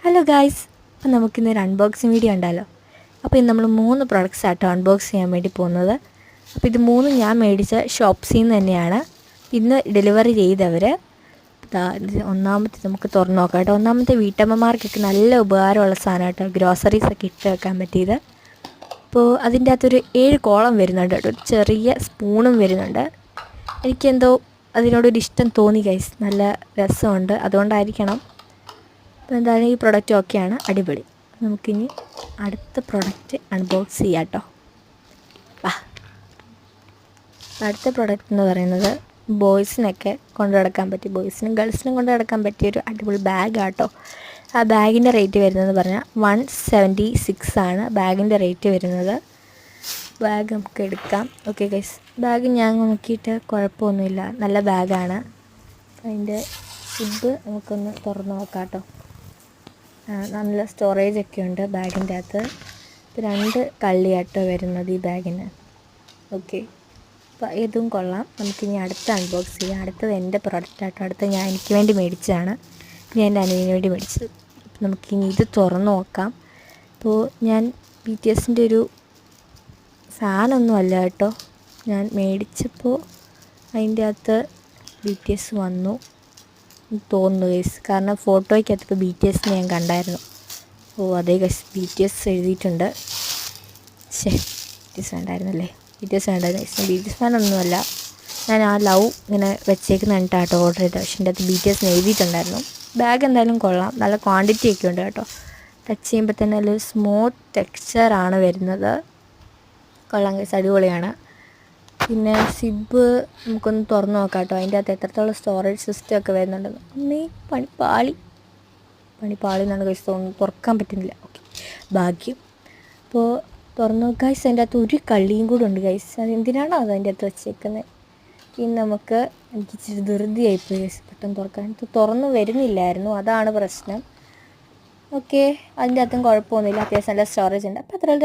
Hello guys, അപ്പോൾ നമുക്കിന്നൊരു unboxing video ഉണ്ടല്ലോ. അപ്പോൾ ഇന്ന് നമ്മൾ 3 പ്രോഡക്റ്റ്സ് ആട്ടോ അൺബോക്സ് ചെയ്യാൻ വേണ്ടി പോകുന്നത്. അപ്പോൾ ഇത് 3 ഞാൻ മേടിച്ച ഷോപ്സിൽ നിന്ന് തന്നെയാണ് ഇന്ന് ഡെലിവറി ചെയ്തവർ. ഒന്നാമത്തെ നമുക്ക് തുറന്നു നോക്കാം കേട്ടോ. ഒന്നാമത്തെ വീട്ടമ്മമാർക്കൊക്കെ നല്ല ഉപകാരമുള്ള സാധനം കേട്ടോ, ഗ്രോസറീസൊക്കെ ഇട്ട് വെക്കാൻ പറ്റിയത്. അപ്പോൾ അതിൻ്റെ അകത്തൊരു 7 കോളം വരുന്നുണ്ട് കേട്ടോ, ഒരു ചെറിയ സ്പൂണും വരുന്നുണ്ട്. എനിക്കെന്തോ അതിനോടൊരു ഇഷ്ടം തോന്നി ഗൈസ്, നല്ല രസമുണ്ട്, അതുകൊണ്ടായിരിക്കണം. അപ്പോൾ എന്തായാലും ഈ പ്രൊഡക്റ്റ് ഓക്കെയാണ്, അടിപൊളി. നമുക്കിനി അടുത്ത പ്രൊഡക്റ്റ് അൺബോക്സ് ചെയ്യാം കേട്ടോ. അടുത്ത പ്രൊഡക്റ്റ് എന്ന് പറയുന്നത് ബോയ്സിനൊക്കെ കൊണ്ടു നടക്കാൻ പറ്റിയ, ബോയ്സിനും ഗേൾസിനും കൊണ്ടു നടക്കാൻ പറ്റിയൊരു അടിപൊളി ബാഗാട്ടോ. ആ ബാഗിൻ്റെ റേറ്റ് വരുന്നതെന്ന് പറഞ്ഞാൽ 176 ആണ് ബാഗിൻ്റെ റേറ്റ് വരുന്നത്. ബാഗ് നമുക്ക് എടുക്കാം. ഓക്കെ ഗൈസ്, ബാഗ് ഞാൻ നോക്കിയിട്ട് കുഴപ്പമൊന്നുമില്ല, നല്ല ബാഗാണ്. അതിൻ്റെ സിബ് നമുക്കൊന്ന് തുറന്ന് നോക്കാം കേട്ടോ. നല്ല സ്റ്റോറേജൊക്കെ ഉണ്ട് ബാഗിൻ്റെ അകത്ത്. 2 കള്ളിയാട്ടോ വരുന്നത് ഈ ബാഗിന്. ഓക്കെ, അപ്പോൾ ഇതും കൊള്ളാം. നമുക്കിനി അടുത്ത അൺബോക്സ് ചെയ്യാം. അടുത്തത് എൻ്റെ പ്രൊഡക്റ്റാട്ടോ. അടുത്ത ഞാൻ എനിക്ക് വേണ്ടി മേടിച്ചതാണ്, ഞാൻ എൻ്റെ അനിയന് വേണ്ടി മേടിച്ചത്. അപ്പോൾ നമുക്കിനി ഇത് തുറന്ന് നോക്കാം. അപ്പോൾ ഞാൻ BTSൻ്റെ ഒരു ഫാനൊന്നും അല്ല കേട്ടോ. ഞാൻ മേടിച്ചപ്പോൾ അതിൻ്റെ അകത്ത് BTS വന്നു തോന്നുന്നു ഗൈസ്, കാരണം ഫോട്ടോയ്ക്കകത്ത് BTS ഞാൻ കണ്ടായിരുന്നു. അതേ ഗൈസ്, BTS എഴുതിയിട്ടുണ്ട്. BTS വേണ്ടായിരുന്നല്ലേ, BTS വേണ്ടായിരുന്നു. BTS ഫാനൊന്നുമല്ല, ഞാൻ ആ ലവ് ഇങ്ങനെ വെച്ചേക്കുന്ന കണ്ടിട്ടാട്ടോ ഓർഡർ ചെയ്തത്. പക്ഷേ എൻ്റെ അകത്ത് BTS എഴുതിയിട്ടുണ്ടായിരുന്നു. ബാഗ് എന്തായാലും കൊള്ളാം, നല്ല ക്വാണ്ടിറ്റി ഒക്കെ ഉണ്ട് കേട്ടോ. ടച്ച് ചെയ്യുമ്പോൾ തന്നെ നല്ലൊരു സ്മൂത്ത് ടെക്സ്ചറാണ് വരുന്നത്. കൊള്ളാം ഗൈസ്, അടിപൊളിയാണ്. പിന്നെ സിബ് നമുക്കൊന്ന് തുറന്ന് നോക്കാം കേട്ടോ. അതിൻ്റെ അകത്ത് എത്രത്തോളം സ്റ്റോറേജ് സിസ്റ്റം ഒക്കെ വരുന്നുണ്ടെന്ന്. അമ്മേ, പണിപ്പാളി എന്നാണ് ഗൈസ് തോന്നുന്നു, തുറക്കാൻ പറ്റുന്നില്ല. ഓക്കെ, ഭാഗ്യം. അപ്പോൾ തുറന്ന് നോക്കാം ഗൈസ്. അതിൻ്റെ അകത്ത് ഒരു കള്ളിയും കൂടെ ഉണ്ട് ഗൈസ്. അതെന്തിനാണോ അതിൻ്റെ അകത്ത് വെച്ചേക്കുന്നത്. ഇനി നമുക്ക്, എനിക്ക് ഇച്ചിരി ധൃതിയായിപ്പോയി ഗൈസ് പെട്ടെന്ന് തുറക്കാൻ. ഇത് തുറന്ന് വരുന്നില്ലായിരുന്നു, അതാണ് പ്രശ്നം. ഓക്കെ, അതിൻ്റെ അകത്തും കുഴപ്പമൊന്നുമില്ല, അത്യാവശ്യം നല്ല സ്റ്റോറേജ് ഉണ്ട്. അപ്പോൾ അത്ര